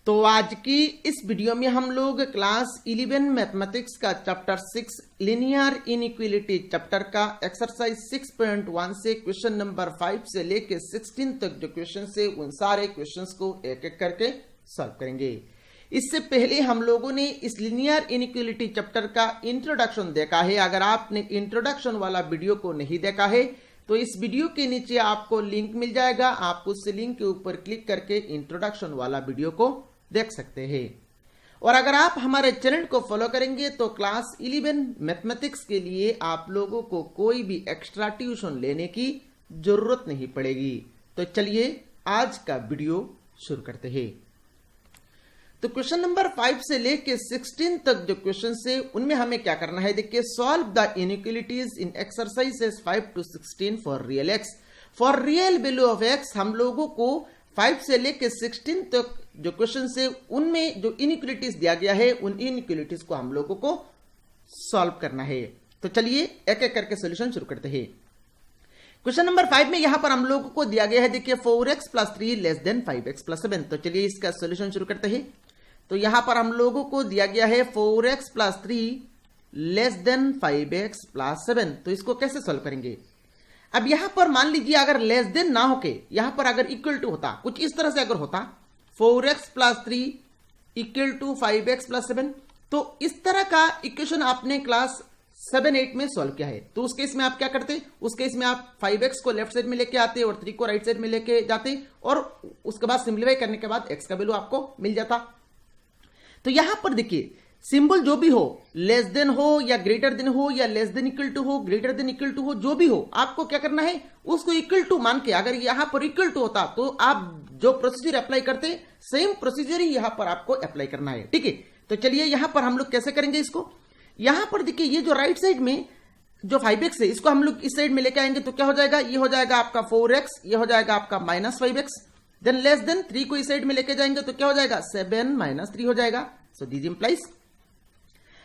तो आज की इस वीडियो में हम लोग क्लास 11 मैथमेटिक्स का चैप्टर 6 लीनियर इनइक्वालिटी चैप्टर का एक्सरसाइज 6.1 से क्वेश्चन नंबर 5 से लेके 16 तक जो क्वेश्चन से उन सारे क्वेश्चंस को एक एक करके सॉल्व करेंगे। इससे पहले हम लोगों ने इस लीनियर इनइक्वालिटी चैप्टर का इंट्रोडक्शन देखा है। अगर आपने इंट्रोडक्शन वाला वीडियो को नहीं देखा है तो इस वीडियो के नीचे आपको लिंक मिल जाएगा, आप उस लिंक के ऊपर क्लिक करके इंट्रोडक्शन वाला वीडियो को देख सकते हैं। और अगर आप हमारे चैनल को फॉलो करेंगे तो क्लास 11 मैथमेटिक्स के लिए आप लोगों को कोई भी एक्स्ट्रा ट्यूशन लेने की जरूरत नहीं पड़ेगी। तो चलिए आज का वीडियो शुरू करते हैं। तो क्वेश्चन नंबर 5 से लेके 16 तक जो क्वेश्चन है उनमें हमें क्या करना है, देखिए solve the inequalities in exercises 5 to 16 for real x. For real value of x हम लोगों को 5 से लेके 16 तक जो क्वेश्चन है उनमें जो इनइक्वालिटीज दिया गया है उन इनइक्वालिटीज को हम लोगों को सॉल्व करना है। तो चलिए एक एक करके सोल्यूशन शुरू करते हैं। क्वेश्चन नंबर 5 में यहां पर हम लोगों को दिया गया है, देखिए 4x + 3 < 5x + 7। तो चलिए इसका सोल्यूशन शुरू करते हैं। तो यहां पर हम लोगों को दिया गया है 4x + 3 < 5x + 7। तो इसको कैसे सॉल्व करेंगे? अब यहां पर मान लीजिए अगर लेस देन ना होके यहां पर अगर इक्वल टू होता, कुछ इस तरह से अगर होता 4x + 3 = 5x + 7, तो इस तरह का इक्वेशन आपने क्लास 7-8 में सॉल्व किया है। तो उस केस में आप क्या करते, उस केस में आप 5x को लेफ्ट साइड में लेके आते और 3 को राइट साइड में लेके जाते और उसके बाद सिंप्लीफाई करने के बाद x का वैल्यू आपको मिल जाता। तो यहां पर देखिए सिंबल जो भी हो, लेस देन हो या ग्रेटर देन हो या लेस देन इक्वल टू हो, ग्रेटर देन इक्वल टू हो, जो भी हो आपको क्या करना है उसको इक्वल टू मान के, अगर यहां पर इक्वल टू होता तो आप जो प्रोसीजर अप्लाई करते सेम प्रोसीजर ही यहां पर आपको अप्लाई करना है। ठीक है, तो चलिए यहां पर हम लोग कैसे करेंगे इसको। यहां पर देखिए ये जो राइट साइड में जो 5x है इसको हम लोग इस साइड में लेके आएंगे तो क्या हो जाएगा, ये हो जाएगा आपका 4x, ये हो जाएगा आपका -5x। देन लेस देन 3 को इस साइड में लेके जाएंगे तो क्या हो जाएगा 7 - 3 हो जाएगा। सो दिस इंप्लाइज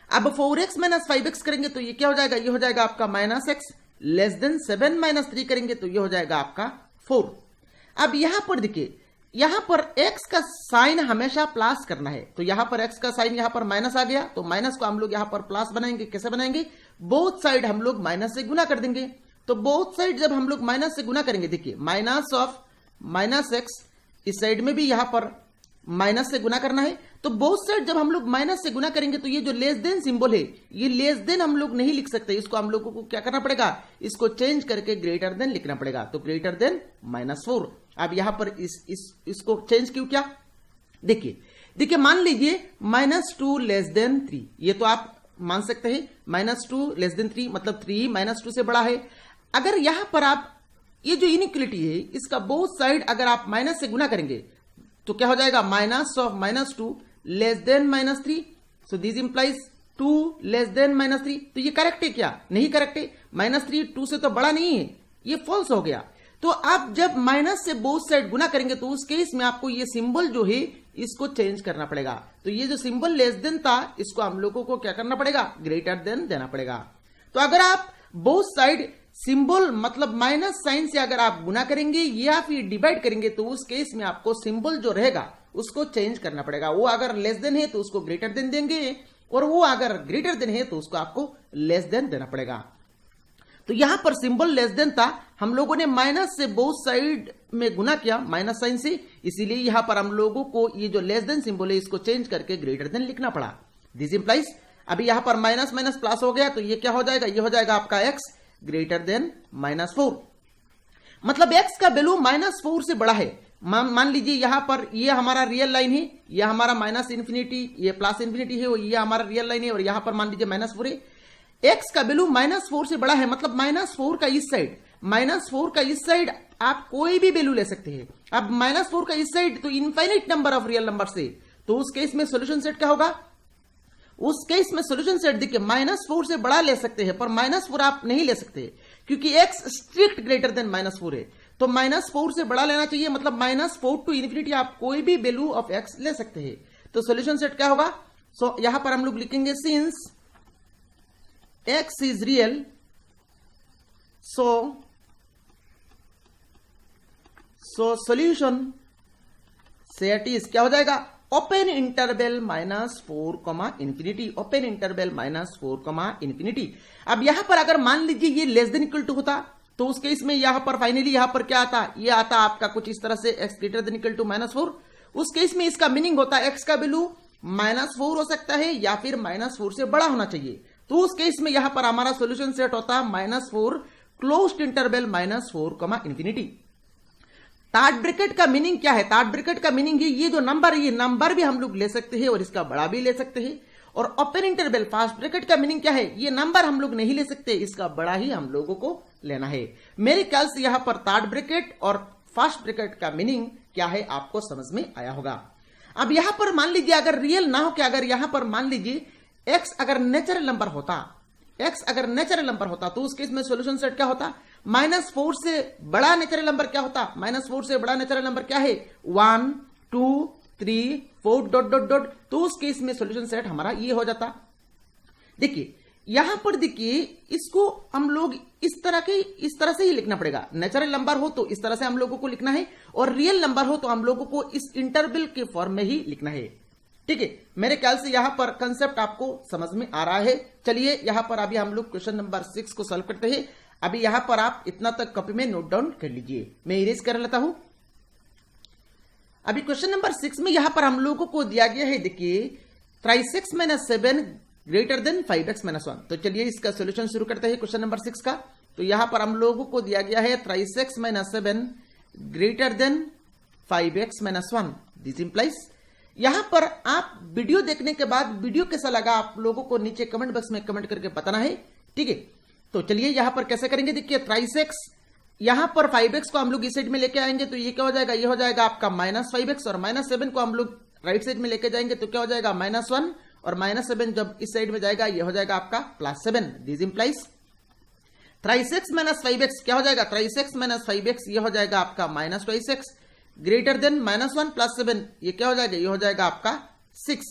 अब 4x - 5x करेंगे तो ये क्या हो जाएगा, ये हो जाएगा आपका -x। लेस देन 7 - 3 करेंगे तो ये हो जाएगा आपका 4। अब यहां पर देखिए यहां पर x का साइन हमेशा प्लस करना है। तो यहां पर x का साइन यहां पर माइनस आ गया तो माइनस को हम लोग यहां पर प्लस बनाएंगे। कैसे बनाएंगे, बोथ साइड हम लोग माइनस से गुना कर देंगे। तो बोथ साइड जब हम लोग माइनस से गुना करेंगे, देखिए -(-x) इस साइड में भी यहां पर माइनस से गुना करना है। तो बोथ साइड जब हम लोग माइनस से गुना करेंगे तो ये जो लेस देन सिंबल है, ये लेस देन हम लोग नहीं लिख सकते, इसको हम लोगों को क्या करना पड़ेगा, इसको चेंज करके ग्रेटर देन लिखना पड़ेगा। तो ग्रेटर देन -4। अब यहां पर इसको चेंज क्यों किया, देखिए मान लीजिए -2 < 3, ये तो आप मान सकते हैं -2 < 3 मतलब 3 -2 से बड़ा है। अगर यहां पर आप ये जो इनइक्वालिटी है इसका बोथ साइड अगर आप माइनस से गुना करेंगे तो क्या हो जाएगा -(-2) < -3। सो दिस इंप्लाइज 2 < -3। तो ये करेक्ट है क्या, नहीं करेक्ट है। -3 2 से तो बड़ा नहीं है, ये फॉल्स हो गया। तो आप जब माइनस से बोथ साइड गुना करेंगे तो उस केस में आपको ये सिंबल जो है इसको चेंज करना पड़ेगा। तो ये जो सिंबल लेस देन था इसको हम लोगों को क्या करना पड़ेगा, ग्रेटर देन देना पड़ेगा। तो अगर आप बोथ साइड सिंबल मतलब माइनस साइन से अगर आप गुना करेंगे या फिर डिवाइड करेंगे तो उस केस में आपको सिंबल जो रहेगा उसको चेंज करना पड़ेगा। वो अगर लेस देन है तो उसको ग्रेटर देन देंगे और वो अगर ग्रेटर देन है तो उसको आपको लेस देन देना पड़ेगा। तो यहां पर सिंबल लेस देन था, हम लोगों ने माइनस से बोथ साइड में गुना किया माइनस साइन से, इसीलिए यहां पर हम लोगों को ये जो लेस देन सिंबल है इसको चेंज करके ग्रेटर देन लिखना पड़ा। दिस इंप्लाइज अभी यहां पर माइनस प्लस हो गया तो ये क्या हो जाएगा, ये हो जाएगा आपका x ग्रेटर देन -4। मतलब x का वैल्यू -4 से बड़ा है। मान लीजिए यहां पर ये हमारा रियल लाइन है, ये हमारा -∞, ये +∞ है, ये हमारा रियल लाइन है और यहां पर मान लीजिए -4 है। x का वैल्यू -4 से बड़ा है, मतलब -4 का इस साइड आप कोई भी वैल्यू ले सकते हैं। अब -4 का इस साइड तो infinite number of real number से, तो उस केस में सोल्यूशन सेट क्या होगा, उस केस में सोल्यूशन सेट देखिए -4 से बड़ा ले सकते हैं पर -4 आप नहीं ले सकते क्योंकि x स्ट्रिक्ट ग्रेटर देन -4 है। तो -4 से बड़ा लेना चाहिए, मतलब -4 to ∞ आप कोई भी वैल्यू ऑफ x ले सकते हैं। तो सोल्यूशन सेट क्या होगा, सो यहां पर हम लोग लिखेंगे since x is real so solution set is क्या हो जाएगा, open interval -4 infinity, open interval -4 infinity. अब यहां पर अगर मान लीजिए ये लेस देन इक्वल टू होता तो उस केस में यहां पर फाइनली यहां पर क्या आता, ये आता आपका कुछ इस तरह से x greater than equal to -4। उस केस में इसका मीनिंग होता है x का वैल्यू -4 हो सकता है या फिर -4 से बड़ा होना चाहिए। तो उस केस में यहां पर हमारा सॉल्यूशन सेट होता है -4 closed interval -4 infinity. Third bracket का मीनिंग क्या है? थर्ड ब्रैकेट का मीनिंग ये जो नंबर है, ये नंबर भी हम लोग ले सकते हैं और इसका बड़ा भी ले सकते हैं। और ओपन इंटरवल फर्स्ट ब्रैकेट का मीनिंग क्या है? ये नंबर हम लोग नहीं ले सकते, इसका बड़ा ही हम लोगों को लेना है। मेरे ख्याल से यहां पर थर्ड ब्रैकेट और फर्स्ट ब्रैकेट का मीनिंग क्या है आपको समझ में आया होगा। अब यहां पर मान लीजिए अगर रियल ना हो, क्या अगर यहां पर मान लीजिए x अगर नेचुरल नंबर होता, x अगर नेचुरल नंबर होता तो उस केस में सॉल्यूशन सेट क्या होता? -4 से बड़ा नेचुरल नंबर क्या होता? -4 से बड़ा नेचुरल नंबर क्या है? 1 2 3 4 डॉट डॉट डॉट। तो उस केस में सॉल्यूशन सेट हमारा ये हो जाता। देखिए यहां पर देखिए इसको हम लोग इस तरह से ही लिखना पड़ेगा। नेचुरल नंबर हो तो इस तरह से हम लोगों को लिखना है और रियल नंबर हो तो हम लोगों को इस इंटरवल के फॉर्म में ही लिखना है। ठीक है, मेरे ख्याल से यहां पर कंसेप्ट आपको समझ में आ रहा है। चलिए यहां पर अभी हम लोग क्वेश्चन नंबर 6 को सॉल्व करते हैं। अभी यहां पर आप इतना तक कॉपी में नोट डाउन कर लीजिए, मैं इरेज कर लेता हूं। अभी क्वेश्चन नंबर 6 में यहां पर हम लोगों को दिया गया है, देखिए 3x - 7 ग्रेटर देन 5x - 1। तो चलिए इसका सॉल्यूशन शुरू करते हैं क्वेश्चन नंबर 6 का। तो यहां पर हम लोगों को दिया गया है 3x - 7 greater than 5x - 1। This implies, यहां पर आप वीडियो देखने के बाद वीडियो कैसा लगा आप लोगों को नीचे कमेंट बॉक्स में कमेंट करके बताना है। ठीक है, तो चलिए यहां पर कैसे करेंगे, देखिए 3x, यहां पर 5x को हम लोग इस साइड में लेके आएंगे तो ये क्या हो जाएगा, ये हो जाएगा आपका -5x। और -7 को हम लोग राइट साइड में लेके जाएंगे तो क्या हो जाएगा -1। और -7 जब इस साइड में जाएगा ये हो जाएगा आपका +7। दिस इंप्लाइज 3x - 5x क्या हो जाएगा, 3x - 5x ये हो जाएगा आपका -2x ग्रेटर देन -1 + 7 ये क्या हो जाएगा, ये हो जाएगा आपका 6।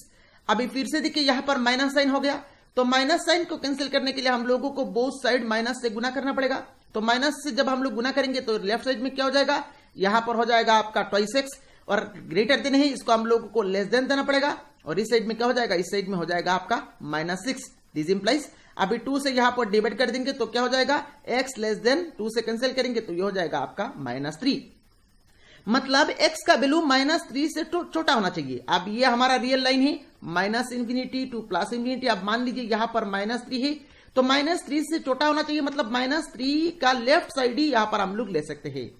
अभी फिर से देखिए यहां पर माइनस साइन हो गया, तो माइनस साइन को कैंसिल करने के लिए हम लोगों को बोथ साइड माइनस से गुना करना पड़ेगा। तो माइनस से जब हम लोग गुना करेंगे तो लेफ्ट साइड में क्या हो जाएगा, यहां पर हो जाएगा आपका 2x और ग्रेटर देन है इसको हम लोगों को लेस देन देना पड़ेगा। और इस साइड में क्या हो जाएगा, इस साइड में हो जाएगा आपका -6। दिस इंप्लाइज अभी 2 से यहां पर डिवाइड कर देंगे तो क्या हो जाएगा, x लेस देन 2 से कैंसिल करेंगे तो ये हो जाएगा आपका -3। मतलब x का वैल्यू -3 से छोटा होना चाहिए। अब ये हमारा रियल लाइन है -∞ टू +∞। अब मान लीजिए यहां पर -3 है तो -3 से छोटा होना चाहिए, मतलब -3 का लेफ्ट साइड ही यहां पर हम लोग ले सकते हैं।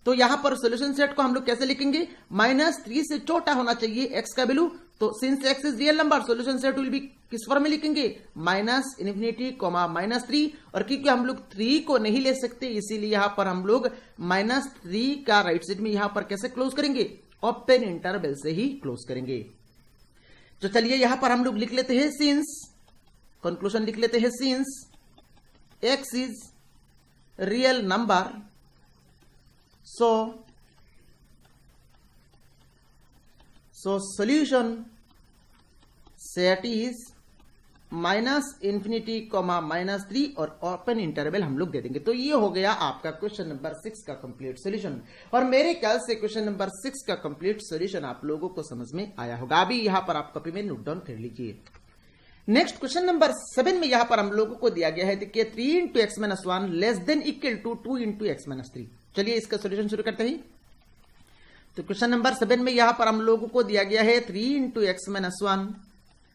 तो यहां पर सॉल्यूशन सेट को हम लोग कैसे लिखेंगे, -3 से छोटा होना चाहिए x का वैल्यू। तो since x is real number solution set will be किस फॉर्म में लिखेंगे, -∞, -3। और क्योंकि हम लोग 3 को नहीं ले सकते इसीलिए यहां पर हम लोग -3 का राइट साइड में यहां पर कैसे क्लोज करेंगे, ओपन इंटरवल से ही क्लोज करेंगे। तो चलिए यहां पर हम लोग लिख लेते हैं सिंस, कंक्लूजन लिख लेते हैं, since x is real number so solution set is -∞, -3 और ओपन इंटरवल हम लोग दे देंगे। तो ये हो गया आपका क्वेश्चन नंबर 6 का कंप्लीट सॉल्यूशन। और मेरे ख्याल से क्वेश्चन नंबर 6 का कंप्लीट सॉल्यूशन आप लोगों को समझ में आया होगा। अभी यहां पर आप कॉपी में नोट डाउन कर लीजिए। नेक्स्ट क्वेश्चन नंबर 7 में यहां पर हम लोगों को दिया गया है, देखिए 3 × x - 1 less than equal to 2 × x - 3। चलिए इसका सॉल्यूशन शुरू करते हैं। तो क्वेश्चन नंबर 7 में यहां पर हम लोगों को दिया गया है 3 × x - 1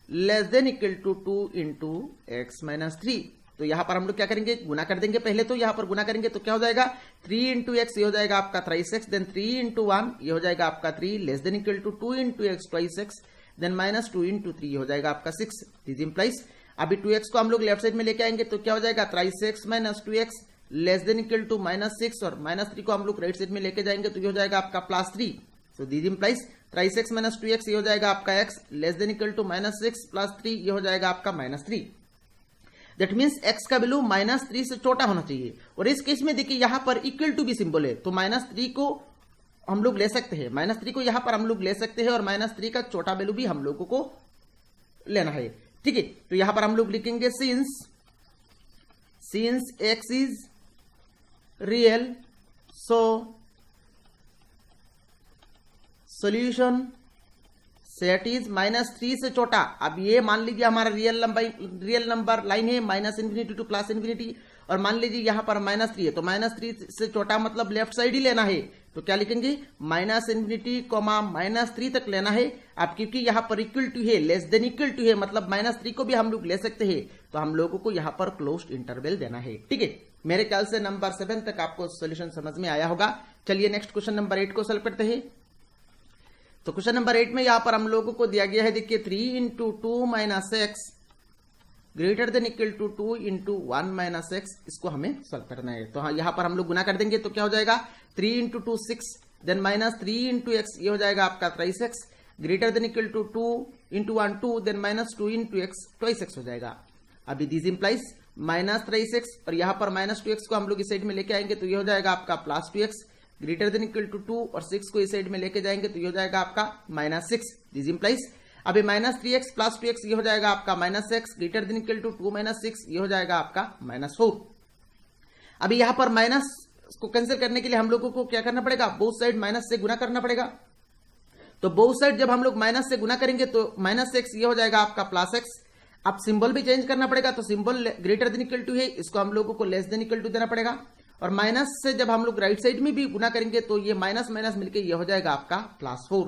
less than equal to 2 × x - 3। तो यहां पर हम लोग क्या करेंगे, गुना कर देंगे। पहले तो यहां पर गुना करेंगे तो क्या हो जाएगा, 3 × x ये हो जाएगा आपका 3x, देन 3 × 1 ये हो जाएगा आपका 3 less than equal to 2 × x 2x, then -2 × 3 हो जाएगा आपका 6। दिस इंप्लाइज अभी 2x को हम लोग लेफ्ट साइड में लेके आएंगे तो क्या हो जाएगा, 3x - 2x less than equal to -6 और -3 को हम लोग राइट साइड में लेके जाएंगे तो ये हो जाएगा आपका +3। सो दिस इंप्लाइज 3x - 2x ये हो जाएगा आपका x less than equal to -6 +3 ये हो जाएगा आपका -3। दैट मीन्स x का वैल्यू -3 से छोटा होना चाहिए। और इस केस में देखिए यहां पर इक्वल टू भी सिंबल है तो -3 को हम लोग ले सकते हैं, -3 को यहां पर हम लोग ले सकते हैं और -3 का छोटा वैल्यू भी हम लोगों को लेना है। ठीक है, तो यहां पर हम लोग लिखेंगे since x is real so solution set is -3 से छोटा। अब ये मान लीजिए हमारा रियल नंबर लाइन है -∞ टू +∞, और मान लीजिए यहाँ पर -3 है, तो -3 से छोटा मतलब लेफ्ट साइड ही लेना है। तो क्या लिखेंगे, -∞, -3 तक लेना है। अब क्योंकि यहाँ पर इक्वल टू है, लेस देन इक्वल टू है, मतलब -3 को भी हम लोग ले सकते हैं, तो हम लोगों को यहाँ पर क्लोज्ड इंटरवल देना है। ठीक है, मेरे ख्याल से नंबर 7 तक आपको सोल्यूशन समझ में आया होगा। चलिए नेक्स्ट क्वेश्चन नंबर 8 को सॉल्व करते हैं। तो क्वेश्चन नंबर 8 में यहाँ पर हम लोगों को दिया गया है, देखिए 3 × 2 - x greater than equal to 2 × 1 - x, इसको हमें सॉल्व करना है। तो हाँ, यहाँ पर हम लोग गुना कर देंगे तो क्या हो जाएगा, 3 × 2 6, देन -3 × x, ये हो जाएगा आपका 23x, greater than equal to 2 × 1 2, then -2 × x, 2x हो जाएगा। अभी दिस इंप्लाइज -23x, और यहाँ पर -2x को हम लोग इस साइड में लेके आएंगे तो ये हो जाएगा आपका +2x, greater than equal to 2, और 6 को इस साइड में लेके जाएंगे तो ये हो जाएगा आपका -6। दिस इंप्लाइज अभी -3x + 2x, ये हो जाएगा आपका -x, greater than equal to 2 - 6, ये हो जाएगा आपका -4। अभी यहाँ पर माइनस को कैंसिल करने के लिए हम लोगों को क्या करना पड़ेगा, बोथ साइड माइनस से गुना करना पड़ेगा। तो बोथ साइड जब हम लोग माइनस से गुना करेंगे तो -x, ये हो जाएगा आपका +x। अब सिंबल भी चेंज करना पड़ेगा, तो symbol greater than equal to है, इसको हम लोगों को लेस देन इक्वल टू देना पड़ेगा। और माइनस से जब हम लोग राइट साइड में भी गुना करेंगे तो ये माइनस माइनस मिलके ये हो जाएगा आपका +4।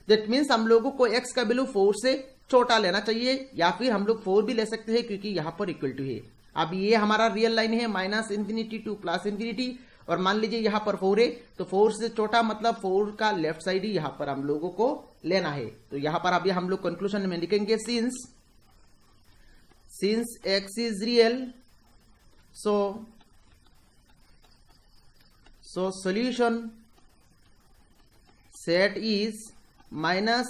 दैट मीन्स हम लोगों को x का वैल्यू 4 से छोटा लेना चाहिए, या फिर हम लोग 4 भी ले सकते हैं क्योंकि यहाँ पर इक्वल टू है। अब ये हमारा रियल लाइन है -∞ टू +∞, और मान लीजिए यहाँ पर 4 है, तो 4 से छोटा मतलब 4 का लेफ्ट साइड ही यहाँ पर हम लोगों को लेना है। तो यहाँ पर अभी हम लोग कंक्लूजन में लिखेंगे, since x is real, so solution set is -∞,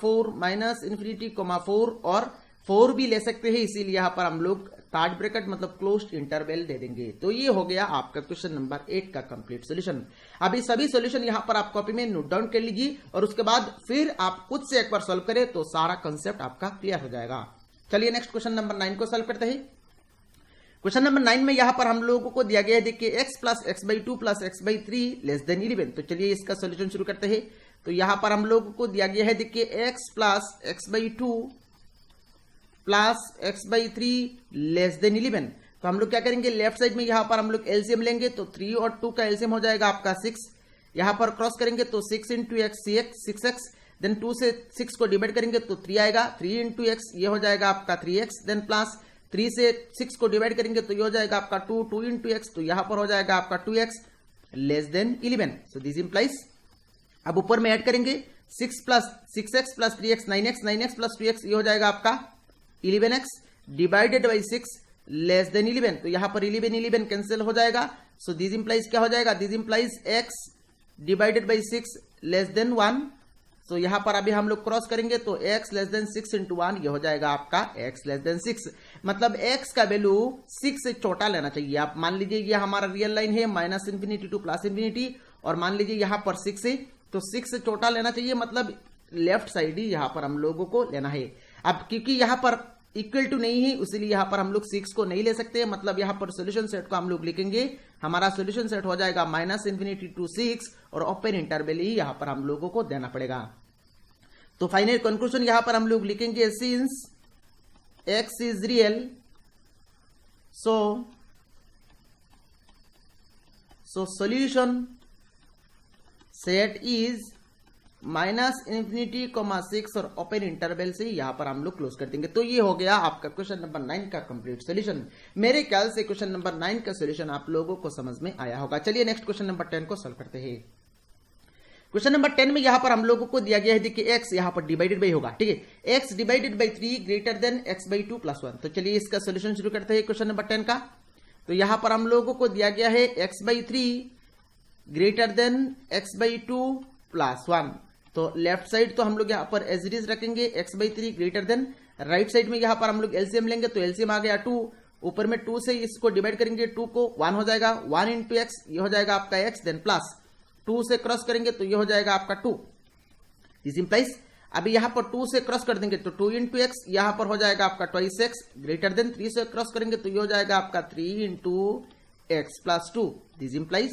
4, -∞, 4, और 4 भी ले सकते हैं, इसीलिए यहाँ पर हम लोग थर्ड ब्रैकेट मतलब क्लोज्ड इंटरवल दे देंगे। तो ये हो गया आपका क्वेश्चन नंबर 8 का कंप्लीट सोल्यूशन। अभी सभी सोल्यूशन यहाँ पर आप कॉपी में नोट डाउन कर लीजिए, और उसके बाद फिर आप खुद से एक बार सॉल्व करें तो सारा कंसेप्ट आपका क्लियर हो जाएगा। चलिए नेक्स्ट क्वेश्चन नंबर 9 को सॉल्व करते हैं। क्वेश्चन नंबर 9 में यहां पर हम लोगों को दिया गया है, देखिए x + x/2 + x/3 < 11। तो चलिए इसका सॉल्यूशन शुरू करते हैं। तो यहां पर हम लोगों को दिया गया है, देखिए x + x/2 + x/3 < 11। तो हम लोग क्या करेंगे, लेफ्ट साइड में यहां पर हम लोग एलसीएम लेंगे, तो 3 और 2 का एलसीएम हो जाएगा आपका 6। यहां पर क्रॉस करेंगे तो 6 × x 6x, देन 2 से 6 को डिवाइड करेंगे तो 3 आएगा, 3 × x, ये हो जाएगा आपका 3x, देन प्लस 3 से 6 को डिवाइड करेंगे तो ये हो जाएगा आपका 2 × x, तो यहां पर हो जाएगा आपका 2x < 11। सो दिस इंप्लाइज, अब ऊपर में ऐड करेंगे 6 + 6x + 3x 9x, 9x + 2x, ये हो जाएगा आपका 11x डिवाइडेड बाई 6 < 11। तो यहां पर 11 कैंसिल हो जाएगा। सो दिस इंप्लाइज क्या हो जाएगा, this implies x divided by 6 < 1। तो यहां पर अभी हम लोग क्रॉस करेंगे तो x < 6 × 1, ये हो जाएगा आपका x < 6। मतलब x का वैल्यू 6 से छोटा लेना चाहिए। आप मान लीजिए ये हमारा रियल लाइन है -∞ टू +∞, और मान लीजिए यहां पर 6 है, तो 6 से छोटा लेना चाहिए, मतलब लेफ्ट साइड ही यहां पर हम लोगों को लेना है। अब क्योंकि यहां पर इक्वल टू नहीं है, इसलिए यहां पर हम लोग 6 को नहीं ले सकते, मतलब यहां पर सोल्यूशन सेट को हम लोग लिखेंगे, हमारा सोल्यूशन सेट हो जाएगा -∞ टू 6, और ओपन इंटरवल ही यहां पर हम लोगों को देना पड़ेगा। तो फाइनल कंक्लूजन यहां पर हम लोग लिखेंगे, since x is real, so solution set is -∞, 6, और ओपन इंटरवल से यहां पर हम लोग क्लोज कर देंगे। तो ये हो गया आपका क्वेश्चन नंबर 9 का कंप्लीट सोल्यूशन। मेरे ख्याल से क्वेश्चन नंबर 9 का सोल्यूशन आप लोगों को समझ में आया होगा। चलिए नेक्स्ट क्वेश्चन नंबर 10 को सॉल्व करते हैं। क्वेश्चन नंबर 10 में यहां पर हम लोगों को दिया गया है, देखिए x यहां पर डिवाइडेड बाई होगा, ठीक है, x divided by 3 greater then x/2 + 1। तो चलिए इसका सोल्यूशन शुरू करते हैं क्वेश्चन नंबर 10 का। तो यहां पर हम लोगों को दिया गया है x/3 ग्रेटर देन x/2 + 1। तो लेफ्ट साइड तो हम लोग यहाँ पर एज इट इज रखेंगे, x/3 greater than, right side में यहाँ पर हम लोग एलसीएम लेंगे, तो एलसीएम आ गया 2, ऊपर में 2 से इसको डिवाइड करेंगे, 2 को 1 हो जाएगा, 1 × x, ये हो जाएगा आपका x, देन प्लस 2 से क्रॉस करेंगे तो ये हो जाएगा आपका 2। दिस इंप्लाइज, अभी यहाँ पर 2 से क्रॉस कर देंगे तो 2 × x, यहाँ पर हो जाएगा आपका 2x ग्रेटर देन, 3 से क्रॉस करेंगे तो ये हो जाएगा आपका 3 × x + 2। This implies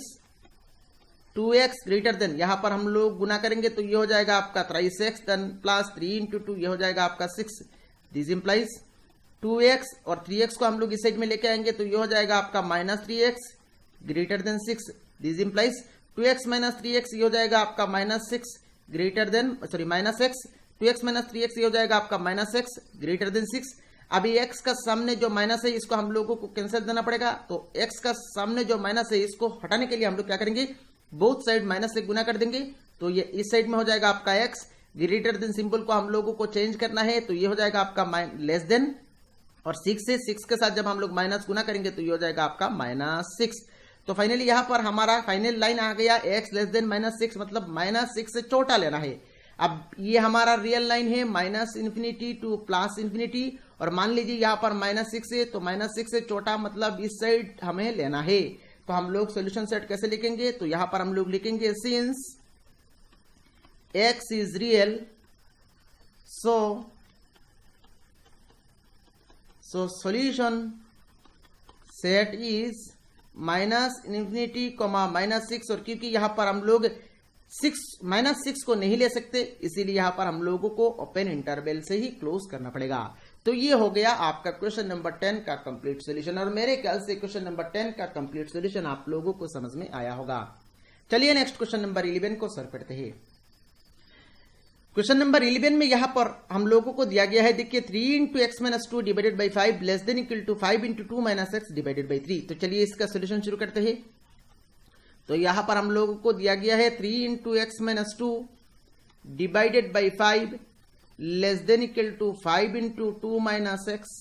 2x greater than, यहां पर हम लोग गुना करेंगे तो ये हो जाएगा आपका 3x, देन प्लस 3 इंटू 2, ये हो जाएगा आपका 6। दिस इंप्लाइज 2x और 3x को हम लोग इस साइड में लेके आएंगे तो ये हो जाएगा आपका -3x greater then 6। This implies 2x minus 3x, ये हो जाएगा आपका -6 greater than, sorry -x, 2x minus 3x ये हो जाएगा आपका -x ग्रेटर देन 6। अभी x का सामने जो माइनस है इसको हम लोगों को कैंसिल देना पड़ेगा, तो x का सामने जो माइनस है इसको हटाने के लिए हम लोग क्या करेंगे, बोथ साइड माइनस से गुना कर देंगे, तो ये इस साइड में हो जाएगा आपका x। ग्रेटर देन सिंबल को हम लोगों को चेंज करना है, तो ये हो जाएगा आपका लेस देन, और 6 से 6 के साथ जब हम लोग माइनस गुना करेंगे तो ये हो जाएगा आपका -6। तो फाइनली यहां पर हमारा फाइनल लाइन आ गया x लेस देन -6, मतलब -6 से छोटा लेना है। अब ये हमारा रियल लाइन है -∞ टू +∞, और मान लीजिए यहाँ पर -6 है, तो -6 से छोटा मतलब इस साइड हमें लेना है। तो हम लोग सोल्यूशन सेट कैसे लिखेंगे, तो यहाँ पर हम लोग लिखेंगे since x is real so solution set is -∞, -6, और क्योंकि यहाँ पर हम लोग -6 को नहीं ले सकते, इसीलिए यहां पर हम लोगों को ओपन इंटरवल से ही क्लोज करना पड़ेगा। तो ये हो गया आपका क्वेश्चन नंबर 10 का कंप्लीट सॉल्यूशन, और मेरे ख्याल से क्वेश्चन नंबर 10 का कंप्लीट सॉल्यूशन आप लोगों को समझ में आया होगा। चलिए नेक्स्ट क्वेश्चन नंबर 11 को सॉल्व करते हैं। क्वेश्चन नंबर 11 में यहां पर हम लोगों को दिया गया है, देखिए 3 into x minus 2 divided by 5 less than equal to 5 into 2 minus x divided by 3। तो चलिए इसका सोल्यूशन शुरू करते हैं। तो यहां पर हम लोगों को दिया गया है 3 into x minus 2 divided by 5 less than equal to 5 into 2 minus x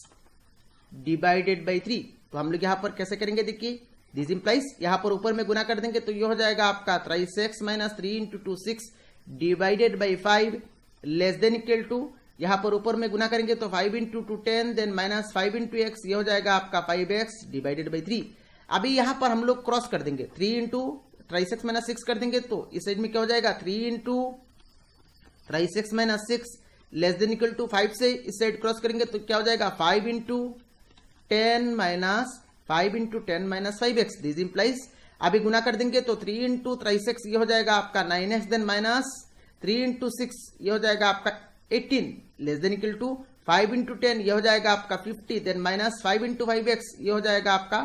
divided by 3। तो हम लोग यहां पर कैसे करेंगे, देखिए दिस इंप्लाइज यहां पर ऊपर में गुना कर देंगे तो ये हो जाएगा आपका 3x minus 3 into 2 6 divided by 5 less than equal to, यहां पर ऊपर में गुना करेंगे तो 5 into 2 10, then minus 5 into x, ये हो जाएगा आपका 5x डिवाइडेड बाई 3। अभी यहां पर हम लोग क्रॉस कर देंगे, 3 इंटू 3x माइनस 6 कर देंगे तो इस साइड में क्या हो जाएगा 3 into 3x minus 6 less than equal to 5 से इस साइड क्रॉस करेंगे तो क्या हो जाएगा 5 into 10 minus 5 into 10 minus 5x। This implies अभी गुना कर देंगे तो 3 इंटू 3x ये हो जाएगा आपका 9x, देन माइनस 3 इंटू 6 ये हो जाएगा आपका 18 less than equal to 5 into 10 ये हो जाएगा आपका 50, देन माइनस 5 इंटू 5x ये हो जाएगा आपका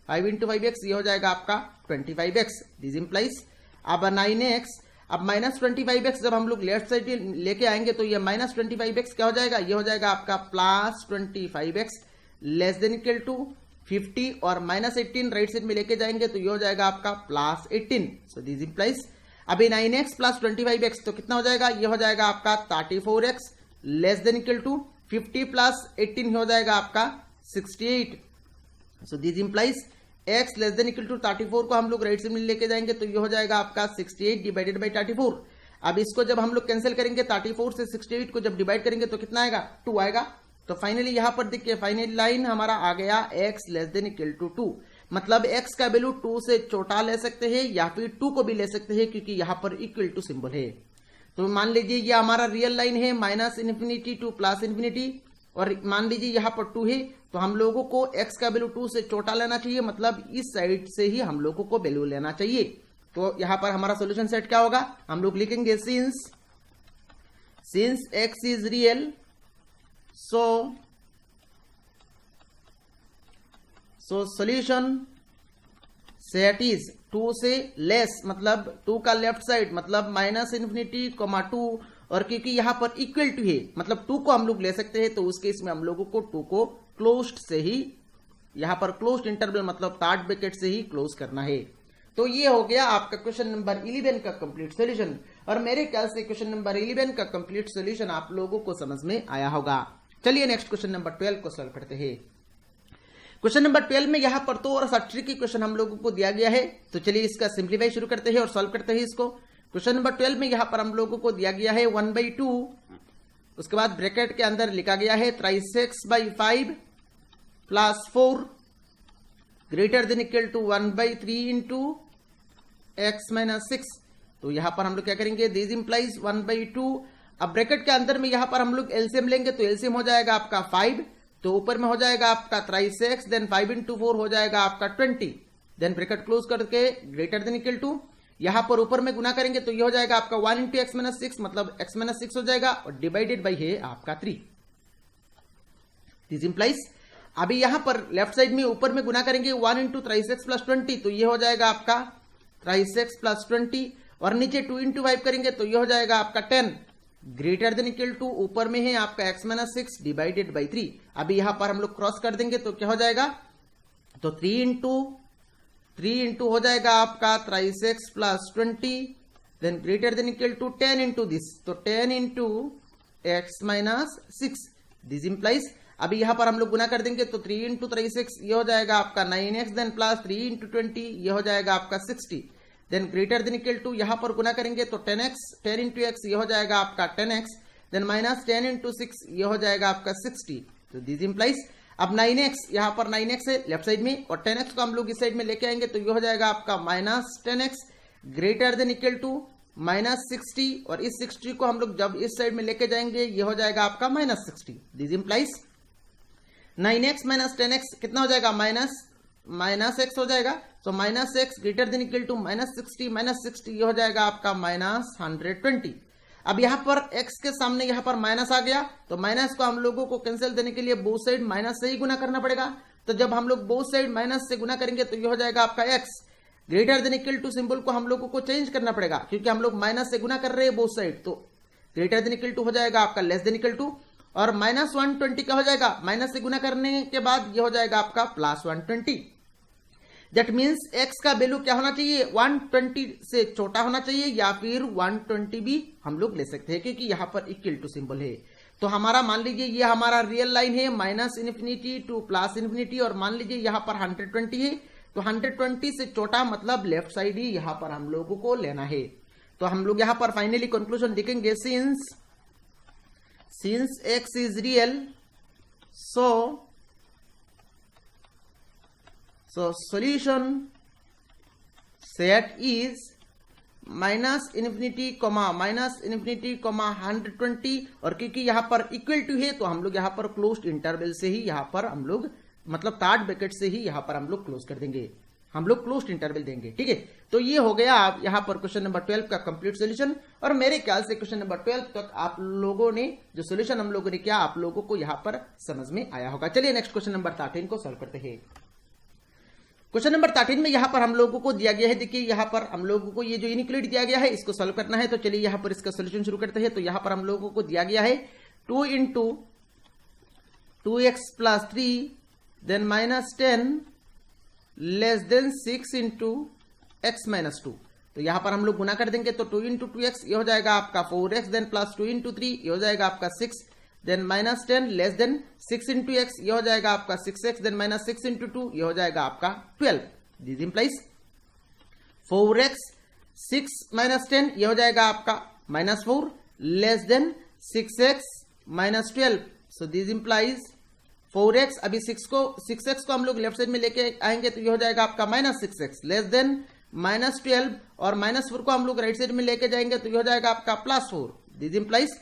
5 इंटू 5x ये हो जाएगा आपका 25x। दिस इंप्लाइज अब 9x, अब माइनस 25x जब हम लोग लेफ्ट साइड लेके आएंगे तो ये माइनस 25x क्या हो जाएगा, ये हो जाएगा आपका plus 25x less than equal to 50, और माइनस 18 राइट साइड में लेके जाएंगे तो ये हो जाएगा आपका प्लस 18। सो दिस इंप्लाइज अभी 9x प्लस 25x तो कितना हो जाएगा, ये हो जाएगा आपका 34x less than equal to 50 plus 18 हो जाएगा आपका 68। So this implies x less than equal to 34 को हम लोग राइट साइड में लेके जाएंगे तो ये हो जाएगा आपका 68 डिवाइडेड बाई 34। अब इसको जब हम लोग कैंसिल करेंगे 34 से 68 को जब डिवाइड करेंगे तो कितना आएगा 2 आएगा। तो फाइनली यहां पर देखिए फाइनल लाइन हमारा आ गया x less than equal to 2, मतलब x का वैल्यू 2 से छोटा ले सकते हैं या फिर 2 को भी ले सकते हैं क्योंकि यहां पर इक्वल टू सिंबल है। तो मान लीजिए ये हमारा रियल लाइन है -∞ टू +∞, और मान लीजिए यहां पर 2 है तो हम लोगों को x का वैल्यू 2 से छोटा लेना चाहिए, मतलब इस साइड से ही हम लोगों को वैल्यू लेना चाहिए। तो यहां पर हमारा सॉल्यूशन सेट क्या होगा, हम लोग लिखेंगे since x is real so solution set is 2 से लेस, मतलब 2 का लेफ्ट साइड मतलब -∞, 2, और क्योंकि यहां पर इक्वल टू है मतलब 2 को हम लोग ले सकते हैं तो उस केस में हम लोगों को 2 को क्लोज्ड से ही, यहां पर क्लोज्ड इंटरवल मतलब थर्ड ब्रैकेट से ही क्लोज करना है। तो ये हो गया आपका क्वेश्चन नंबर 11 का कंप्लीट सॉल्यूशन, और मेरे ख्याल से क्वेश्चन नंबर 11 का कंप्लीट सॉल्यूशन आप लोगों को समझ में आया होगा। चलिए नेक्स्ट क्वेश्चन नंबर 12 को सॉल्व करते हैं। क्वेश्चन नंबर 12 में यहां पर थोड़ा सा ट्रिकी क्वेश्चन हम लोगों को दिया गया है, तो चलिए इसका सिंप्लीफाई शुरू करते हैं और सॉल्व करते हैं इसको। क्वेश्चन नंबर 12 में यहां पर हम लोगों को दिया गया है 1/2, उसके बाद ब्रैकेट के अंदर लिखा गया है 3x/5 plus 4 greater than equal to 1/3 into x minus 6। तो यहां पर हम लोग क्या करेंगे, दिस इंप्लाइज 1/2। अब ब्रैकेट के अंदर में यहां पर हम लोग एलसीएम लेंगे तो एलसीएम हो जाएगा आपका 5, तो ऊपर में हो जाएगा आपका 3x, देन 5 इंटू 4 हो जाएगा आपका 20, देन ब्रैकेट क्लोज करके ग्रेटर देन इक्वल टू यहां पर ऊपर में गुना करेंगे तो ये हो जाएगा आपका 1 इंटू एक्स माइनस 6, मतलब x माइनस 6 हो जाएगा और डिवाइडेड बाई है आपका 3। दिस इंप्लाइज अभी यहां पर लेफ्ट साइड में ऊपर में गुना करेंगे 1 इंटू 3x प्लस 20, तो ये हो जाएगा आपका 3x प्लस 20 और नीचे 2 इंटू 5 करेंगे तो ये हो जाएगा आपका 10 ग्रेटर देन इक्वल टू ऊपर में है आपका x माइनस 6 डिवाइडेड बाई 3। अभी यहां पर हम लोग क्रॉस कर देंगे तो क्या हो जाएगा, तो 3 इंटू हो जाएगा आपका 3x plus 20 then greater than equal to 10 into this, तो 10 into x minus 6। This implies अभी यहां पर हम लोग गुना कर देंगे तो 3 इंटू 3 ये हो जाएगा आपका 9x देन प्लस 3 इंटू 20 ये हो जाएगा आपका 60 then greater than equal to यहां पर गुना करेंगे तो 10 इंटू एक्स ये हो जाएगा आपका 10x देन माइनस 10 इंटू 6 ये हो जाएगा आपका 60। तो दिस इंप्लाइज अब 9x यहां पर 9x है लेफ्ट साइड में और 10x को हम लोग इस साइड में लेके आएंगे तो ये हो जाएगा आपका minus 10x greater than equal to minus 60 और इस 60 को हम लोग जब इस साइड में लेके जाएंगे ये हो जाएगा आपका minus 60। This implies 9x minus 10x कितना हो जाएगा, माइनस x हो जाएगा, तो minus x greater than equal to minus 60 ये हो जाएगा आपका माइनस 120। अब यहां पर x के सामने यहां पर माइनस आ गया तो माइनस को हम लोगों को कैंसिल देने के लिए बोथ साइड माइनस से ही गुना करना पड़ेगा। तो जब हम लोग बोथ साइड माइनस से गुना करेंगे तो ये हो जाएगा आपका x greater than equal to symbol को हम लोगों को चेंज करना पड़ेगा क्योंकि हम लोग माइनस से गुना कर रहे हैं बोथ साइड, तो ग्रेटर देन इक्वल टू हो जाएगा आपका लेस देन इक्वल टू और माइनस 120 क्या हो जाएगा, माइनस से गुना करने के बाद ये हो जाएगा आपका प्लस 120। दैट मीन्स x का वैल्यू क्या होना चाहिए, 120 से छोटा होना चाहिए या फिर 120 भी हम लोग ले सकते हैं क्योंकि यहां पर इक्वल टू सिंबल है। तो हमारा मान लीजिए ये हमारा रियल लाइन है minus infinity two plus infinity और मान लीजिए यहां पर 120 है, तो 120 से छोटा मतलब लेफ्ट साइड ही यहां पर हम लोगों को लेना है। तो हम लोग यहां पर फाइनली कंक्लूजन लिखेंगे, since x is real so solution set is minus infinity comma 120 और क्योंकि यहां पर इक्वल टू है तो हम लोग यहां पर क्लोज्ड इंटरवल से ही यहां पर हम लोग मतलब थर्ड ब्रैकेट से ही यहां पर हम लोग क्लोज कर देंगे, हम लोग क्लोज्ड इंटरवल देंगे। ठीक है, तो ये हो गया आप यहां पर क्वेश्चन नंबर 12 का कंप्लीट सॉल्यूशन और मेरे ख्याल से क्वेश्चन नंबर 12 तक आप लोगों ने जो सॉल्यूशन हम लोगों ने किया आप लोगों को यहां पर समझ में आया होगा। चलिए नेक्स्ट क्वेश्चन नंबर 13 को सॉल्व करते हैं। क्वेश्चन नंबर 13 में यहां पर हम लोगों को दिया गया है, देखिए यहां पर हम लोगों को ये जो इनइक्वालिटी दिया गया है इसको सॉल्व करना है। तो चलिए यहां पर इसका सॉल्यूशन शुरू करते हैं। तो यहां पर हम लोगों को दिया गया है 2 into 2x plus 3 then minus 10 less than 6 into x minus 2। तो यहां पर हम लोग गुना कर देंगे तो 2 इंटू 2x ये हो जाएगा आपका 4x देन प्लस 2 इंटू 3 ये हो जाएगा आपका 6 then minus 10 less than 6 into x ये हो जाएगा आपका 6x देन माइनस 6 इंटू 2 ये हो जाएगा आपका 12। दिस इंप्लाइज 4x 6 माइनस 10 ये हो जाएगा आपका minus 4 less than 6x minus 12। So this implies 4x अभी 6x को हम लोग लेफ्ट साइड में लेके आएंगे तो ये हो जाएगा आपका minus 6x less than minus 12 और माइनस 4 को हम लोग राइट साइड में लेके जाएंगे तो ये हो जाएगा आपका plus 4। This implies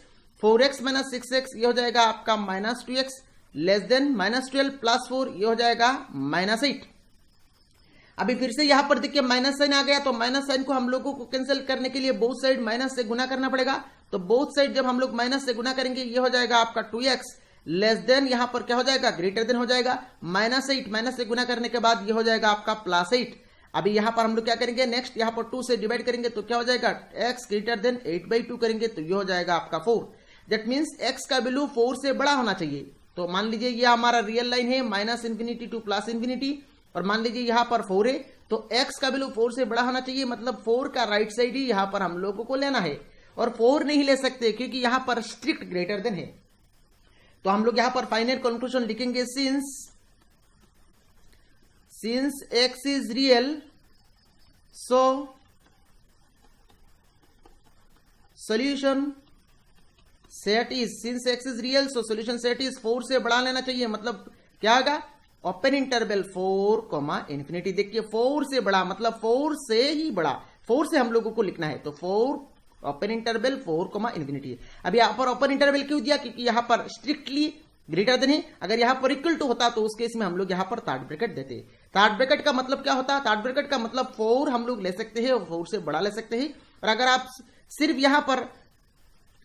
4x minus 6x ये हो जाएगा आपका minus 2x less than minus 12 plus 4 ये हो जाएगा माइनस 8। अभी फिर से यहां पर देखिए माइनस साइन आ गया तो माइनस साइन को हम लोगों को कैंसिल करने के लिए बोथ साइड माइनस से गुना करना पड़ेगा। तो बोथ साइड जब हम लोग माइनस से गुना करेंगे ये हो जाएगा आपका 2x लेस देन यहां पर क्या हो जाएगा ग्रेटर देन हो जाएगा माइनस 8 माइनस से गुना करने के बाद ये हो जाएगा आपका प्लस 8। अभी यहां पर हम लोग क्या करेंगे नेक्स्ट यहां पर 2 से डिवाइड करेंगे तो क्या हो जाएगा x ग्रेटर देन 8/2 करेंगे तो ये हो जाएगा आपका 4। दैट मीन्स x का वैल्यू 4 से बड़ा होना चाहिए। तो मान लीजिए ये हमारा रियल लाइन है minus infinity two plus infinity और मान लीजिए यहां पर 4 है तो x का वैल्यू 4 से बड़ा होना चाहिए, मतलब 4 का राइट साइड ही यहां पर हम लोगों को लेना है और 4 नहीं ले सकते क्योंकि यहां पर स्ट्रिक्ट ग्रेटर देन है। तो हम लोग यहां पर फाइनल कंक्लूजन लिखेंगे since x is real so solution set is since x is real so solution set is 4 से बड़ा लेना चाहिए, मतलब क्या होगा ओपन इंटरवल 4 इन्फिनिटी। देखिए 4 से बड़ा मतलब 4 से ही बड़ा, 4 से हम लोगों को लिखना है तो 4 ओपन इंटरवल 4 इन्फिनिटी। अब यहां पर ओपन इंटरवल क्यों दिया क्योंकि यहां पर स्ट्रिक्टली ग्रेटर देन है, अगर यहां पर इक्वल टू होता तो उस केस में हम लोग यहां पर थर्ड ब्रैकेट देते। थर्ड ब्रैकेट का मतलब क्या होता है? थर्ड ब्रैकेट का मतलब 4 हम लोग ले सकते हैं और 4 से बड़ा ले सकते हैं। और अगर आप सिर्फ यहां पर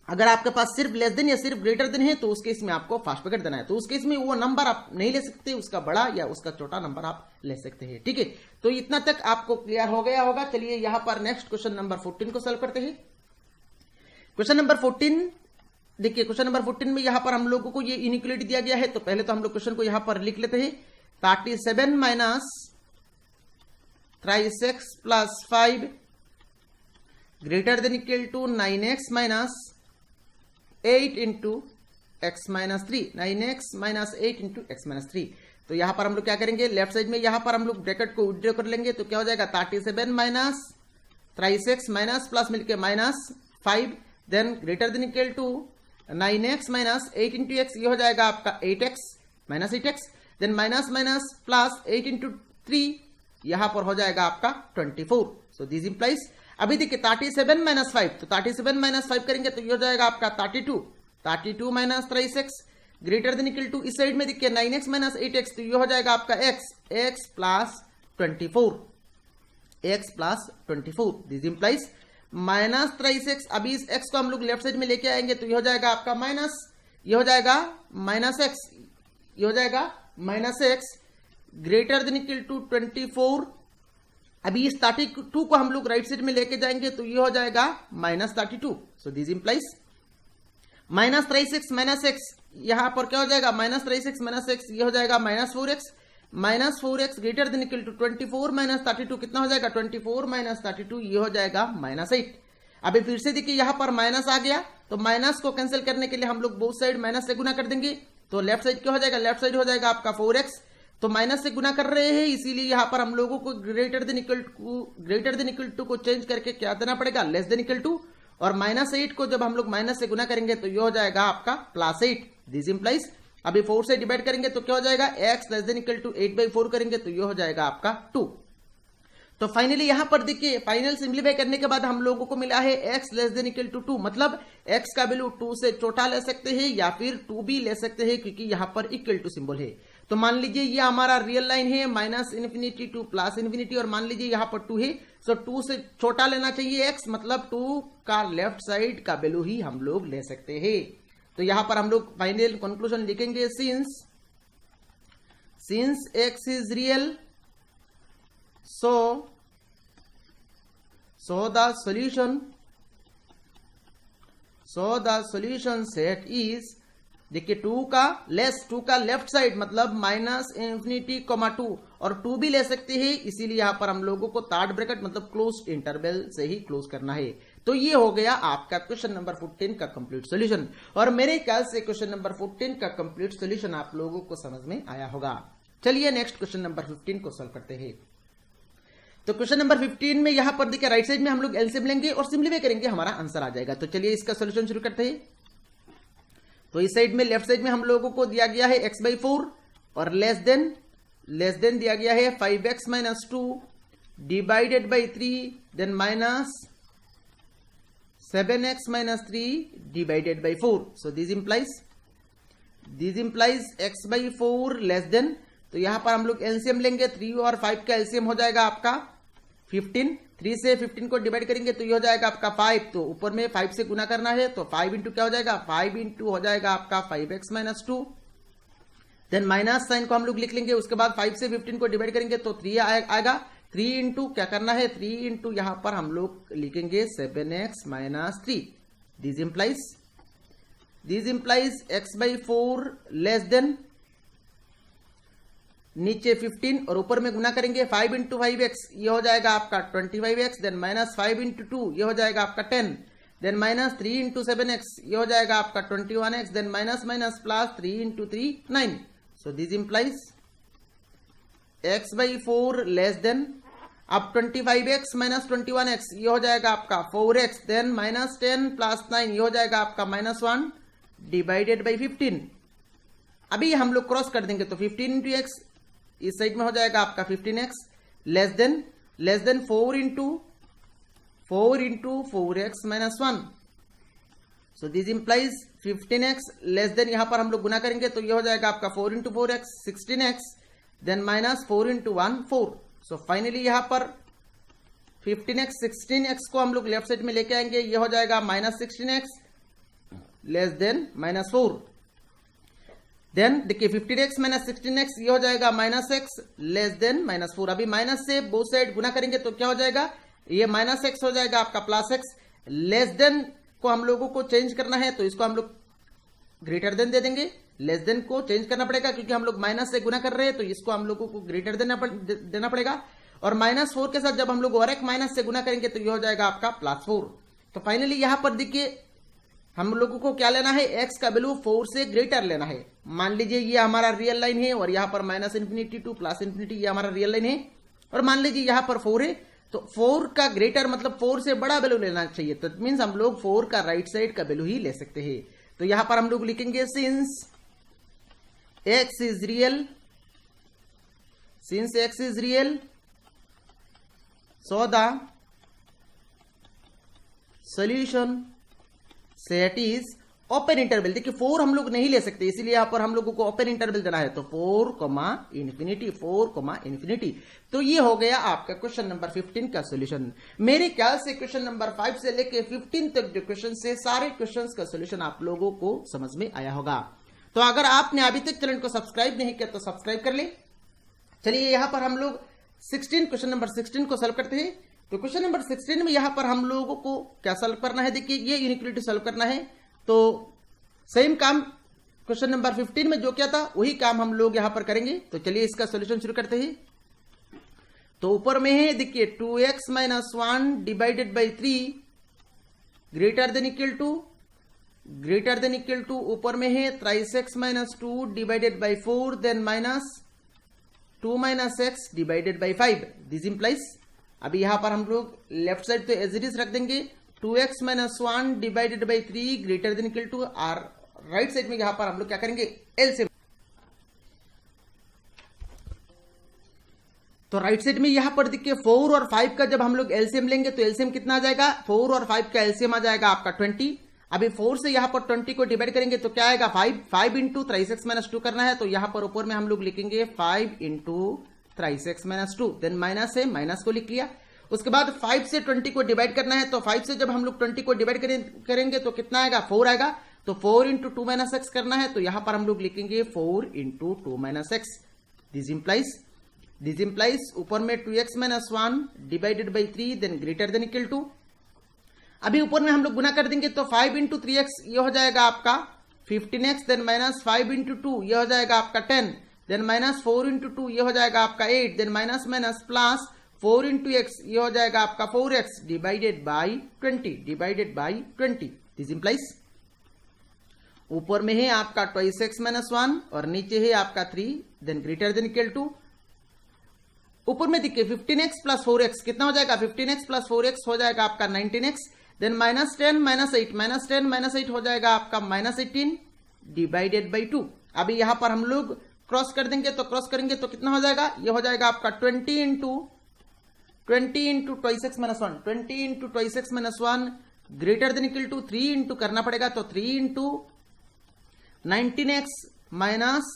अगर आपके पास सिर्फ लेस देन या सिर्फ ग्रेटर देन है तो उस केस में आपको फास्ट ब्रैकेट देना है। तो उस केस में वो नंबर आप नहीं ले सकते, उसका बड़ा या उसका छोटा नंबर आप ले सकते हैं। ठीक है, तो इतना तक आपको क्लियर हो गया होगा। चलिए यहां पर नेक्स्ट क्वेश्चन नंबर 14 को सॉल्व करते हैं। क्वेश्चन नंबर 14 देखिए, क्वेश्चन नंबर 14 में यहां पर हम लोगों को ये इनइक्वालिटी दिया गया है। तो पहले तो हम लोग क्वेश्चन को यहां पर लिख लेते हैं। 37 minus 3x plus 5 greater than equal to 9x minus 8 into x minus 3, 9x minus 8 into x minus 3। तो यहां पर हम लोग क्या करेंगे, लेफ्ट साइड में यहां पर हम लोग ब्रैकेट को विड्रॉ कर लेंगे। तो क्या हो जाएगा 37 माइनस 3x माइनस प्लस मिलके minus 5 then greater than equal to 9x minus 8 into x, ये हो जाएगा आपका 8x minus 8x then minus minus plus 8 into 3, यहां पर हो जाएगा आपका 24। सो दिस इंप्लाइज, अभी देखिए 37 माइनस 5, तो 37 माइनस 5 करेंगे तो ये हो जाएगा आपका 32 minus 3x greater than equal to इस साइड में देखिए 9x माइनस 8x, तो ये हो जाएगा आपका x plus 24 this implies minus 3x। अभी इस x को हम लोग लेफ्ट साइड में लेके आएंगे तो ये हो जाएगा आपका माइनस, ये हो जाएगा माइनस x, ये हो जाएगा minus x greater than equal to 24। अभी इस 32 को हम लोग राइट साइड में लेके जाएंगे तो ये हो जाएगा minus 32। So this implies minus 3x minus x, यहां पर क्या हो जाएगा माइनस 3x माइनस x, ये हो जाएगा minus 4x greater than equal to 24 minus 32, कितना हो जाएगा 24 माइनस 32, ये हो जाएगा माइनस 8। अभी फिर से देखिए यहां पर माइनस आ गया, तो माइनस को कैंसिल करने के लिए हम लोग बोथ साइड माइनस से गुना कर देंगे। तो लेफ्ट साइड क्या हो जाएगा, लेफ्ट साइड हो जाएगा आपका 4x, तो माइनस से गुना कर रहे हैं इसीलिए यहां पर हम लोगों को ग्रेटर देन इक्वल टू को चेंज करके क्या देना पड़ेगा, लेस देन इक्वल टू। और माइनस 8 को जब हम लोग माइनस से गुना करेंगे तो ये हो जाएगा आपका प्लस 8 दिस इंप्लाइज। अभी 4 से डिवाइड करेंगे तो क्या हो जाएगा, x less than equal to 8/4 करेंगे तो ये हो जाएगा आपका 2। तो फाइनली यहां पर देखिए फाइनल सिंप्लीफाई करने के बाद हम लोगों को मिला है x less than equal to 2, मतलब x का वैल्यू 2 से छोटा ले सकते हैं या फिर 2 भी ले सकते हैं क्योंकि यहां पर इक्वल टू सिंबल है। तो मान लीजिए ये हमारा रियल लाइन है minus infinity two plus infinity, और मान लीजिए यहां पर 2 है, सो 2 से छोटा लेना चाहिए x, मतलब 2 का लेफ्ट साइड का वैल्यू ही हम लोग ले सकते हैं। तो यहां पर हम लोग फाइनल कंक्लूजन लिखेंगे, since x is real so the solution set is, देखिए 2 का लेफ्ट साइड मतलब माइनस इन्फिनिटी 2 और 2 भी ले सकते हैं, इसीलिए यहां पर हम लोगों को थर्ड ब्रैकेट मतलब क्लोज इंटरवल से ही क्लोज करना है। तो ये हो गया आपका क्वेश्चन नंबर 14 का कंप्लीट सॉल्यूशन, और मेरे ख्याल से क्वेश्चन नंबर 14 का कंप्लीट सॉल्यूशन आप लोगों को समझ में आया होगा। चलिए नेक्स्ट क्वेश्चन नंबर 15 को सॉल्व करते हैं। तो क्वेश्चन नंबर 15 में यहां पर देखिए राइट साइड में हम लोग एलसीएम लेंगे और सिंप्लीफाई करेंगे, हमारा आंसर आ जाएगा। तो चलिए इसका सॉल्यूशन शुरू करते हैं। तो इस साइड में लेफ्ट साइड में हम लोगों को दिया गया है x/4 और लेस देन दिया गया है 5x minus 2 divided by 3 then minus 7x minus 3 divided by 4। So this implies x/4 less than, तो यहां पर हम लोग एलसीएम लेंगे, 3 और 5 का एलसीएम हो जाएगा आपका 15, 3 से 15 को डिवाइड करेंगे तो ये हो जाएगा आपका 5, तो ऊपर में 5 से गुना करना है तो 5 इंटू क्या हो जाएगा, 5 इंटू हो जाएगा आपका 5x minus 2, then minus sign को हम लोग लिख लेंगे, उसके बाद 5 से 15 को डिवाइड करेंगे तो 3 आएगा, 3 इंटू क्या करना है, 3 इंटू यहां पर हम लोग लिखेंगे 7x minus 3। This implies x/4 less then, नीचे 15 और ऊपर में गुना करेंगे 5 इंटू 5x, ये हो जाएगा आपका 25x, देन माइनस 5 इंटू 2 ये हो जाएगा आपका 10, देन माइनस 3 इंटू 7x ये हो जाएगा आपका 21x, then minus minus plus 3 into 3 9। So this implies x/4 less than, अब 25x माइनस 21x ये हो जाएगा आपका 4x, देन माइनस 10 प्लस 9 ये हो जाएगा आपका माइनस 1 डिवाइडेड बाई 15। अभी हम लोग क्रॉस कर देंगे तो 15 इंटू x इस साइड में हो जाएगा आपका 15x less than 4 into 4x minus 1। So this implies 15x less than, यहां पर हम लोग गुना करेंगे तो ये हो जाएगा आपका 4 into 4x 16x then minus 4 into 1 4। So finally यहां पर 15x 16x को हम लोग लेफ्ट साइड में लेके आएंगे, ये हो जाएगा minus 16x less than minus 4। Then देखिए 15x माइनस 16x ये हो जाएगा minus x less than minus 4। अभी माइनस से बोथ साइड गुना करेंगे तो क्या हो जाएगा, ये माइनस x हो जाएगा आपका प्लस x। लेस देन को हम लोगों को चेंज करना है तो इसको हम लोग ग्रेटर देन दे देंगे। लेस देन को चेंज करना पड़ेगा क्योंकि हम लोग माइनस से गुना कर रहे हैं, तो इसको हम लोगों को ग्रेटर देना पड़ेगा। और माइनस 4 के साथ जब हम लोग और एक माइनस से गुना करेंगे तो ये हो जाएगा आपका प्लस 4। तो फाइनली यहां पर देखिए हम लोगों को क्या लेना है, x का वैल्यू 4 से ग्रेटर लेना है। मान लीजिए ये हमारा रियल लाइन है और यहां पर minus infinity two plus infinity ये हमारा रियल लाइन है, और मान लीजिए यहां पर 4 है, तो 4 का ग्रेटर मतलब 4 से बड़ा वैल्यू लेना चाहिए। तो मीन्स हम लोग 4 का राइट साइड का वैल्यू ही ले सकते हैं। तो यहां पर हम लोग लिखेंगे since x is real so the solution set is open interval. देखिए 4 हम लोग नहीं ले सकते, इसीलिए यहां पर हम लोगों को ओपन इंटरवल देना है। तो 4 इन्फिनिटी। तो ये हो गया आपका क्वेश्चन नंबर 15 का सॉल्यूशन। मेरे ख्याल से क्वेश्चन नंबर 5 से लेके 15 तक जो क्वेश्चन से सारे क्वेश्चंस का सॉल्यूशन आप लोगों को समझ में आया होगा। तो अगर आपने अभी तक चैनल को सब्सक्राइब नहीं किया तो सब्सक्राइब कर ले। चलिए यहां पर हम लोग क्वेश्चन नंबर 16 को सॉल्व करते हैं। तो क्वेश्चन नंबर 16 में यहां पर हम लोगों को क्या सॉल्व करना है, देखिए ये इनइक्वालिटी सॉल्व करना है। तो सेम काम क्वेश्चन नंबर 15 में जो किया था वही काम हम लोग यहां पर करेंगे। तो चलिए इसका सॉल्यूशन शुरू करते हैं। तो ऊपर में है देखिए 2x minus 1 divided by 3 greater than equal to ऊपर में है 3x minus 2 divided by 4 then minus 2 minus x divided by 5। This implies अभी यहां पर हम लोग लेफ्ट साइड तो एज इट इज रख देंगे 2x minus 1 divided by 3 greater than equal to, और राइट साइड में यहां पर हम लोग क्या करेंगे एलसीएम। तो राइट साइड में यहां पर देखिए 4 और 5 का जब हम लोग एलसीएम लेंगे तो एलसीएम कितना आ जाएगा, 4 और 5 का एलसीएम आ जाएगा आपका 20। अभी 4 से यहां पर 20 को डिवाइड करेंगे तो क्या आएगा 5 इंटू 3x माइनस 2 करना है। तो यहां पर ऊपर में हम लोग लिखेंगे 5 into 3x minus 2, then minus है माइनस को लिख लिया। उसके बाद 5 से 20 को डिवाइड करना है, तो 5 से जब हम लोग 20 को डिवाइड करेंगे तो कितना आएगा 4 आएगा। तो 4 इंटू 2 माइनस एक्स करना है, तो यहां पर हम लोग लिखेंगे 4 into 2 minus x. This implies ऊपर में 2x minus 1 divided by 3 then greater than equal to. अभी ऊपर में हम लोग गुना कर देंगे तो 5 इंटू 3x ये हो जाएगा आपका 15x, देन माइनस 5 इंटू 2 ये हो जाएगा आपका 10, देन माइनस 4 इंटू 2 ये हो जाएगा आपका 8, then minus plus 4 into x ये हो जाएगा आपका 4x divided by 20। This implies ऊपर में है आपका 2x माइनस 1 और नीचे है आपका 3 then greater than equal to. ऊपर में देखिए 15x प्लस 4x कितना हो जाएगा, 15x प्लस 4x हो जाएगा आपका 19x, देन माइनस 10 माइनस 8 हो जाएगा आपका माइनस 18 डिवाइडेड बाई 2। अभी यहां पर हम लोग क्रॉस कर देंगे तो क्रॉस करेंगे तो कितना हो जाएगा, ये हो जाएगा आपका 20 into 2x minus 1 greater than equal to 3 into करना पड़ेगा, तो 3 into 19x minus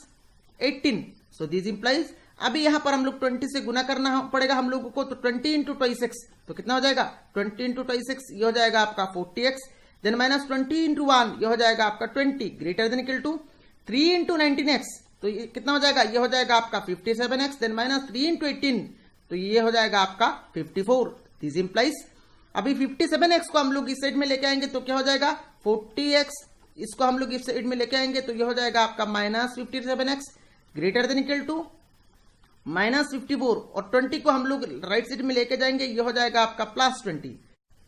18। So this implies अभी यहां पर हम लोग 20 से गुना करना पड़ेगा हम लोगों को, तो 20 इंटू 26 तो कितना हो जाएगा 20 इंटू 26 ये हो जाएगा आपका 40x, देन माइनस 20 इंटू 1 ये हो जाएगा आपका 20 greater than equal to 3 into 19x तो ये कितना हो जाएगा, ये हो जाएगा आपका 57x, देन माइनस 3 इंटू 18 तो ये हो जाएगा आपका 54। दिस इंप्लाइज अभी 57x को हम लोग इस साइड में लेके आएंगे तो क्या हो जाएगा 40x, इसको हम लोग इस साइड में लेके आएंगे तो ये हो जाएगा आपका minus 57x greater than equal to minus 54, और 20 को हम लोग राइट साइड में लेके जाएंगे ये हो जाएगा आपका प्लस 20।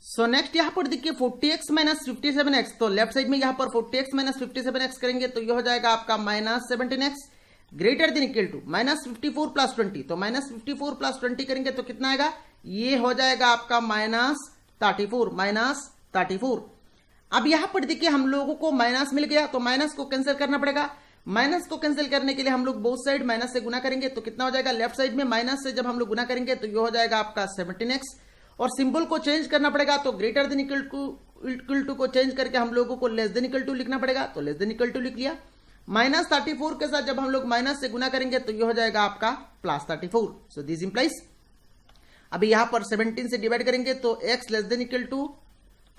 सो नेक्स्ट यहां पर देखिए 40x माइनस 57x, तो लेफ्ट साइड में यहां पर 40x माइनस 57x करेंगे तो ये हो जाएगा आपका minus 17x greater than equal to minus 54 plus 20, तो माइनस 54 प्लस 20 करेंगे तो कितना आएगा, ये हो जाएगा आपका माइनस 34। अब यहां पर देखिए हम लोगों को माइनस मिल गया तो माइनस को कैंसिल करना पड़ेगा। माइनस को कैंसिल करने के लिए हम लोग बोथ साइड माइनस से गुना करेंगे तो कितना हो जाएगा, लेफ्ट साइड में माइनस से जब हम लोग गुना करेंगे तो ये हो जाएगा आपका 17x, और सिंबल को चेंज करना पड़ेगा तो ग्रेटर देन इक्वल टू को चेंज करके हम लोगों को लेस देन इक्वल टू लिखना पड़ेगा, तो लेस देन इक्वल टू लिख लिया। -34 के साथ जब हम लोग माइनस से गुना करेंगे तो ये हो जाएगा आपका +34। सो दिस इंप्लाइज, अभी यहां पर 17 से डिवाइड करेंगे तो x less than equal to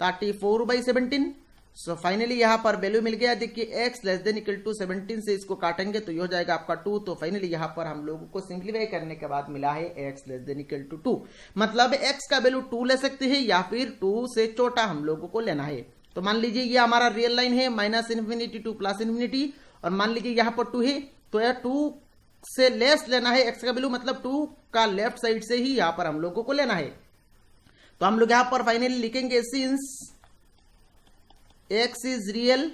34/17। So finally यहां पर वैल्यू मिल गया। देखिए x less than equal to 17 से इसको काटेंगे तो ये हो जाएगा आपका 2। तो फाइनली यहां पर हम लोगों को सिंप्लीफाई करने के बाद मिला है x less than equal to 2। मतलब x का वैल्यू 2 ले सकते हैं या फिर 2 से छोटा हम लोगों को लेना है। तो मान लीजिए ये हमारा रियल लाइन है -∞ टू +∞, और मान लीजिए यहां पर 2 है तो यह 2 से लेस लेना है x का वैल्यू, मतलब 2 का लेफ्ट साइड से ही यहां पर हम लोगों को लेना है। तो हम लोग यहां पर फाइनली लिखेंगे since x is real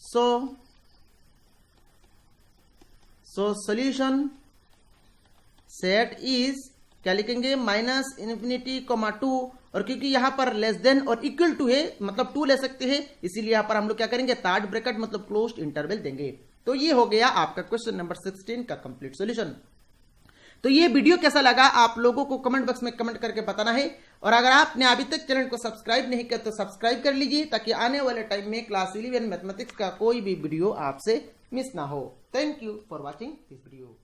so solution set is क्या लिखेंगे -∞, और क्योंकि यहां पर लेस देन और इक्वल टू है मतलब 2 ले सकते हैं, इसीलिए यहां पर हम लोग क्या करेंगे थर्ड ब्रैकेट मतलब क्लोज्ड इंटरवल देंगे। तो ये हो गया आपका क्वेश्चन नंबर 16 का कंप्लीट सॉल्यूशन। तो ये वीडियो कैसा लगा आप लोगों को कमेंट बॉक्स में कमेंट करके बताना है, और अगर आपने अभी तक चैनल को सब्सक्राइब नहीं किया तो सब्सक्राइब कर लीजिए ताकि आने वाले टाइम में क्लास 11 मैथमेटिक्स का कोई भी वीडियो आपसे मिस ना हो। Thank you for watching this video.